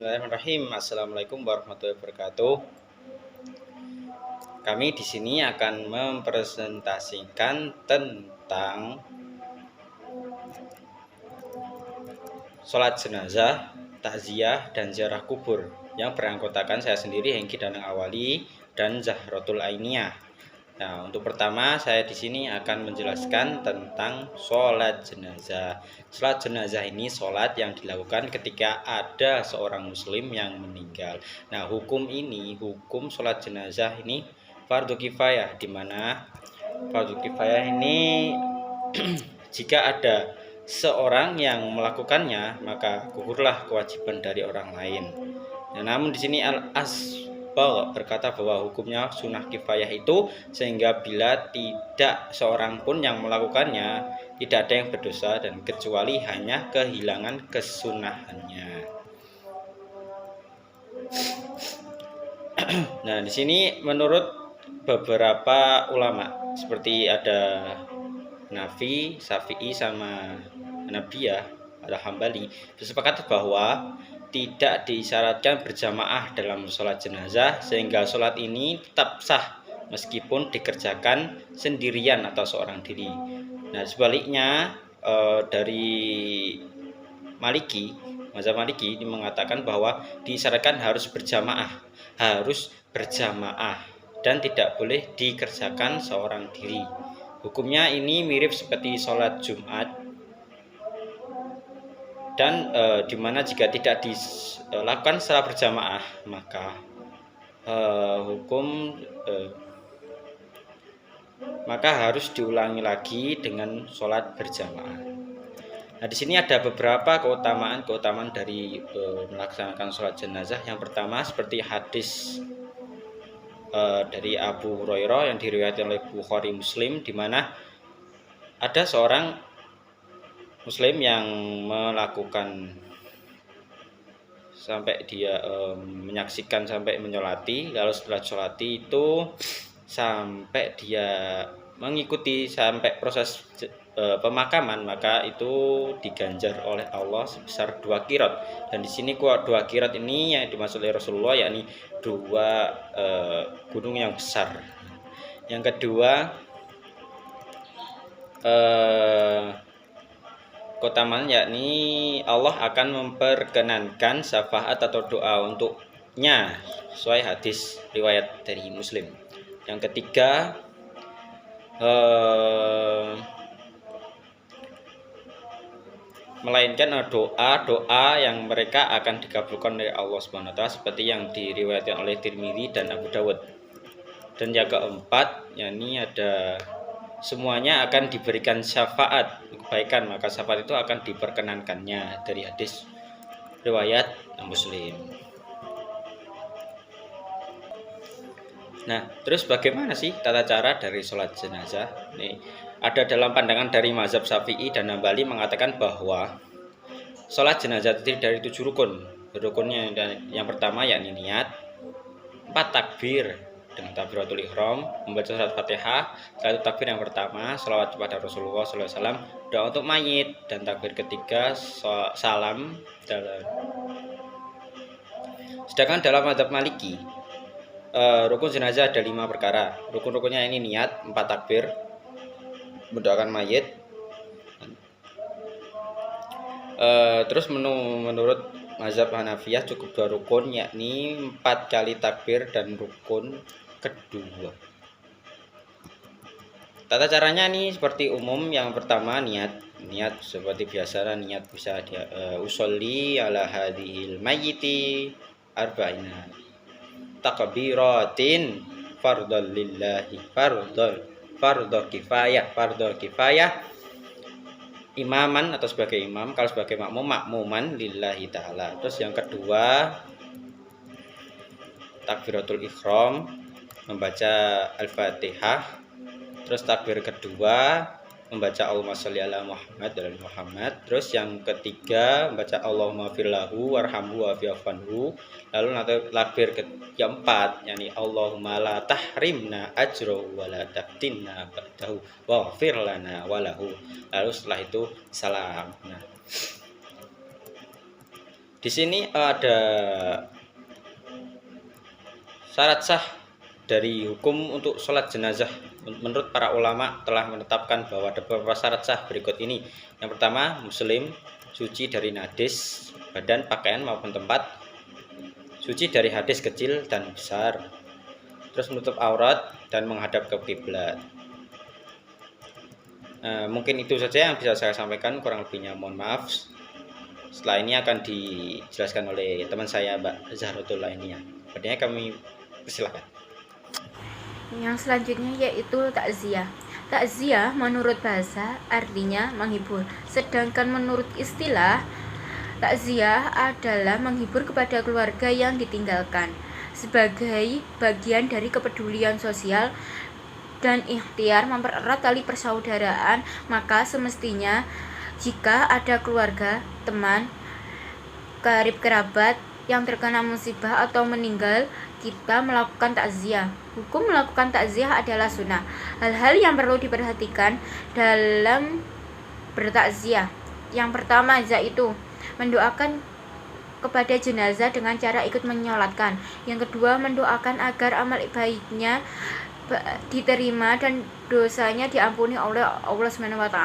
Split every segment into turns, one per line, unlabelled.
Bismillahirrahmanirrahim. Assalamualaikum warahmatullahi wabarakatuh. Kami di sini akan mempresentasikan tentang sholat jenazah, takziah, dan ziarah kubur yang beranggotakan saya sendiri, Hengki Danang Awali, dan Zahrotul Ainiyah. Nah, untuk pertama saya di sini akan menjelaskan tentang sholat jenazah. Sholat jenazah ini sholat yang dilakukan ketika ada seorang muslim yang meninggal. Nah, hukum sholat jenazah ini fardu kifayah, di mana fardu kifayah ini jika ada seorang yang melakukannya maka gugurlah kewajiban dari orang lain. Nah, namun di sini Al-Asbagh berkata bahwa hukumnya sunnah kifayah itu, sehingga bila tidak seorang pun yang melakukannya, tidak ada yang berdosa dan kecuali hanya kehilangan kesunahannya. Nah, di sini menurut beberapa ulama seperti ada Nafi, Syafi'i sama Hanabiyah, ada Hambali, bersepakat bahwa tidak disyaratkan berjamaah dalam sholat jenazah, sehingga sholat ini tetap sah meskipun dikerjakan sendirian atau seorang diri. Nah, sebaliknya dari Maliki, mazhab Maliki ini mengatakan bahwa disyaratkan harus berjamaah dan tidak boleh dikerjakan seorang diri. Hukumnya ini mirip seperti sholat Jumat, dan dimana jika tidak dilakukan secara berjamaah maka harus diulangi lagi dengan sholat berjamaah. Nah, di sini ada beberapa keutamaan dari melaksanakan sholat jenazah. Yang pertama seperti hadis dari Abu Hurairah yang diriwayatkan oleh Bukhari Muslim, di mana ada seorang Muslim yang melakukan sampai dia menyaksikan sampai menyolati, lalu setelah sholati itu sampai dia mengikuti sampai proses pemakaman, maka itu diganjar oleh Allah sebesar 2 qirat. Dan di sini 2 qirat ini yang dimaksud oleh Rasulullah, yakni 2 gunung yang besar. Yang kedua, keutamaan yakni Allah akan memperkenankan syafaat atau doa untuknya sesuai hadis riwayat dari Muslim. Yang ketiga, melainkan doa yang mereka akan dikabulkan oleh Allah Subhanahu wa taala, seperti yang diriwayatkan oleh Tirmidzi dan Abu Dawud. Dan yang keempat, yakni ada semuanya akan diberikan syafaat kebaikan, maka syafaat itu akan diperkenankannya, dari hadis riwayat Muslim. Nah, terus bagaimana sih tata cara dari sholat jenazah? Nih, ada dalam pandangan dari mazhab Syafi'i dan Hambali mengatakan bahwa sholat jenazah terdiri dari 7 rukun. Rukunnya yang pertama yakni niat, 4 takbir dengan takbiratul ihram, membaca surat Fatihah, setelah itu takbir yang pertama sholawat kepada Rasulullah SAW, doa untuk mayit, dan takbir ketiga salam. Sedangkan dalam mazhab Maliki, rukun jenazah ada 5 perkara. Rukun-rukunnya ini niat, 4 takbir, mendoakan mayit. Terus menurut mazhab Hanafiyah cukup 2 rukun, yakni 4 kali takbir dan rukun kedua. Tata caranya nih seperti umum. Yang pertama niat seperti biasa, niat bisa dia usolli ala hadhil mayyiti arba'ina takbiratin fardhol lillahi fardhol kifayah imaman atau sebagai imam, kalau sebagai makmuman lillahi ta'ala. Terus yang kedua takbiratul ihram, membaca Al-Fatihah. Terus takbir kedua membaca Allahumma sholli ala Muhammad dan Muhammad. Terus yang ketiga membaca Allahumma firlahu warhamhu wa'fi'anhu. Lalu takbir keempat yakni Allahumma la tahrimna ajrahu wa la taftinna ba'dahu waghfir lana walahu. Lalu setelah itu salam. Nah, Di sini ada syarat sah dari hukum untuk sholat jenazah. Menurut para ulama telah menetapkan bahwa ada beberapa syarat sah berikut ini. Yang pertama, muslim, suci dari najis, badan, pakaian maupun tempat, suci dari hadis kecil dan besar, terus menutup aurat dan menghadap ke kiblat. Mungkin itu saja yang bisa saya sampaikan, kurang lebihnya mohon maaf. Setelah ini akan dijelaskan oleh teman saya, Mbak Zahrotul Ainia. Artinya kami persilakan.
Yang selanjutnya yaitu takziah. Takziah menurut bahasa artinya menghibur, sedangkan menurut istilah takziah adalah menghibur kepada keluarga yang ditinggalkan sebagai bagian dari kepedulian sosial dan ikhtiar mempererat tali persaudaraan. Maka semestinya jika ada keluarga, teman, karib kerabat yang terkena musibah atau meninggal, kita melakukan takziah. Hukum melakukan takziah adalah sunnah. Hal-hal yang perlu diperhatikan dalam bertakziah. Yang pertama yaitu mendoakan kepada jenazah dengan cara ikut menyolatkan. Yang kedua, mendoakan agar amal baiknya diterima dan dosanya diampuni oleh Allah SWT.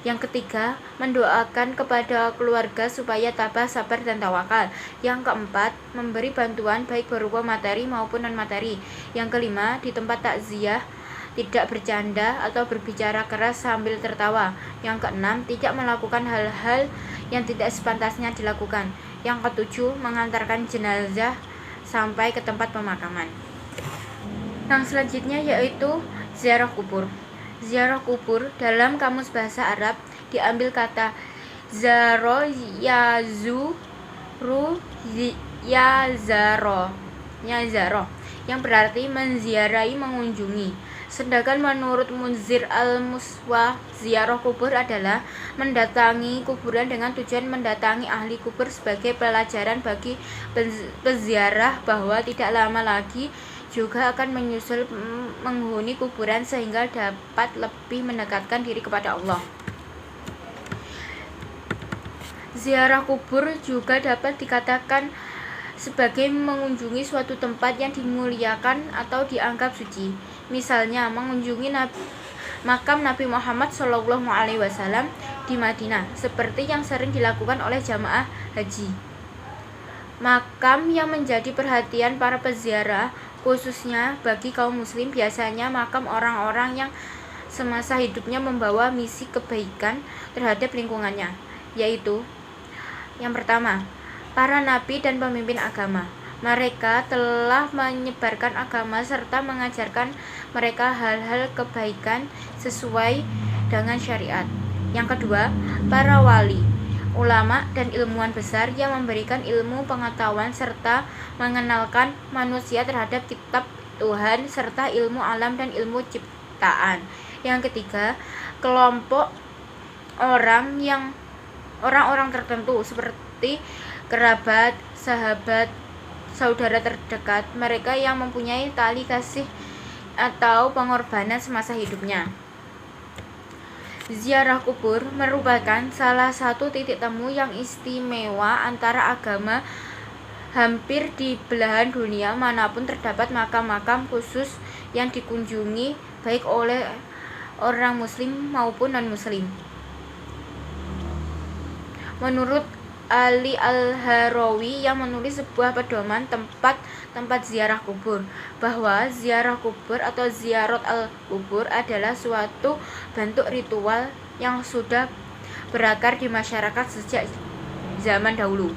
Yang ketiga, mendoakan kepada keluarga supaya tabah, sabar, dan tawakal. Yang keempat, memberi bantuan baik berupa materi maupun non-materi. Yang kelima, di tempat takziah tidak bercanda atau berbicara keras sambil tertawa. Yang keenam, tidak melakukan hal-hal yang tidak sepantasnya dilakukan. Yang ketujuh, mengantarkan jenazah sampai ke tempat pemakaman. Yang selanjutnya yaitu ziarah kubur. Ziarah kubur dalam kamus bahasa Arab diambil kata zaro yazuru yazaro yang berarti menziarahi, mengunjungi. Sedangkan menurut Munzir al-Muswa, ziarah kubur adalah mendatangi kuburan dengan tujuan mendatangi ahli kubur sebagai pelajaran bagi peziarah bahwa tidak lama lagi juga akan menyusul menghuni kuburan sehingga dapat lebih mendekatkan diri kepada Allah. Ziarah kubur juga dapat dikatakan sebagai mengunjungi suatu tempat yang dimuliakan atau dianggap suci. Misalnya mengunjungi makam Nabi Muhammad SAW di Madinah, seperti yang sering dilakukan oleh jamaah haji. Makam yang menjadi perhatian para peziarah, khususnya bagi kaum muslim, biasanya makam orang-orang yang semasa hidupnya membawa misi kebaikan terhadap lingkungannya, yaitu yang pertama, para nabi dan pemimpin agama. Mereka telah menyebarkan agama serta mengajarkan mereka hal-hal kebaikan sesuai dengan syariat. Yang kedua, para wali, ulama dan ilmuwan besar yang memberikan ilmu pengetahuan serta mengenalkan manusia terhadap kitab Tuhan serta ilmu alam dan ilmu ciptaan. Yang ketiga, kelompok orang-orang tertentu seperti kerabat, sahabat, saudara terdekat, mereka yang mempunyai tali kasih atau pengorbanan semasa hidupnya. Ziarah kubur merupakan salah satu titik temu yang istimewa antara agama. Hampir di belahan dunia manapun terdapat makam-makam khusus yang dikunjungi baik oleh orang muslim maupun non-muslim. Menurut Ali Al-Harawi yang menulis sebuah pedoman tempat ziarah kubur, bahwa ziarah kubur atau ziarat al-kubur adalah suatu bentuk ritual yang sudah berakar di masyarakat sejak zaman dahulu.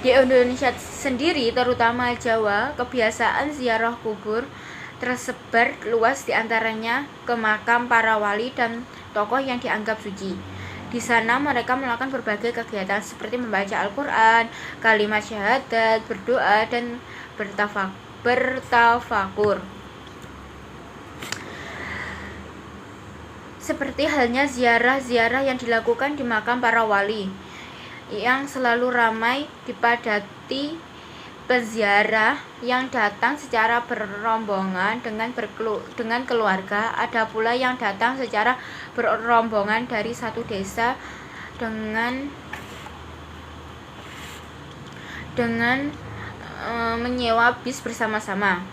Di Indonesia sendiri, terutama Jawa, kebiasaan ziarah kubur tersebar luas, diantaranya ke makam para wali dan tokoh yang dianggap suci. Di sana mereka melakukan berbagai kegiatan seperti membaca Al-Quran, kalimat syahadat, berdoa, dan bertafakur. Seperti halnya ziarah-ziarah yang dilakukan di makam para wali, yang selalu ramai dipadati peziarah yang datang secara berombongan dengan keluarga. Ada pula yang datang secara berombongan dari satu desa dengan dengan menyewa bis bersama-sama.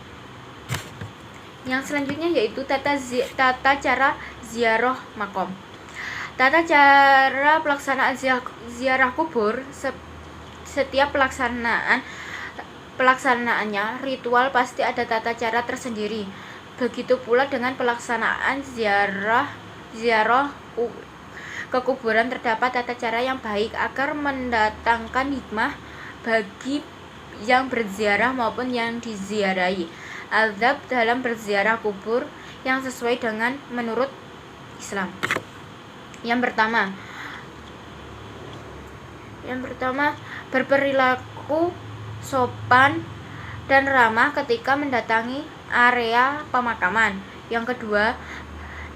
Yang selanjutnya yaitu tata cara ziarah makom. Tata cara pelaksanaan ziarah kubur. Setiap pelaksanaannya ritual pasti ada tata cara tersendiri. Begitu pula dengan pelaksanaan ziarah ke kuburan, terdapat tata cara yang baik agar mendatangkan hikmah bagi yang berziarah maupun yang diziarahi. Adab dalam berziarah kubur yang sesuai dengan menurut Islam. Yang pertama, berperilaku sopan dan ramah ketika mendatangi area pemakaman. Yang kedua,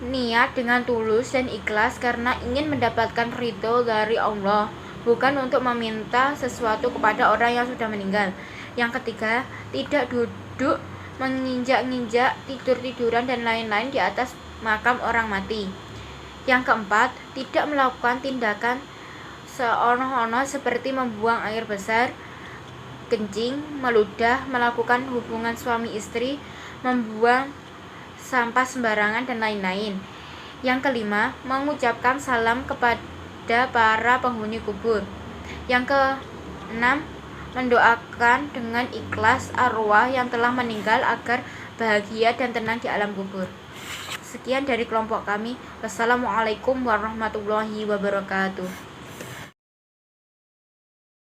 niat dengan tulus dan ikhlas karena ingin mendapatkan ridho dari Allah, bukan untuk meminta sesuatu kepada orang yang sudah meninggal. Yang ketiga, tidak duduk, menginjak-injak, tidur-tiduran dan lain-lain di atas makam orang mati. Yang keempat, tidak melakukan tindakan seonoh-onoh seperti membuang air besar, kencing, meludah, melakukan hubungan suami istri, membuang sampah sembarangan dan lain-lain. Yang kelima, mengucapkan salam kepada para penghuni kubur. Yang keenam, mendoakan dengan ikhlas arwah yang telah meninggal agar bahagia dan tenang di alam kubur. Sekian dari kelompok kami. Wassalamualaikum warahmatullahi wabarakatuh.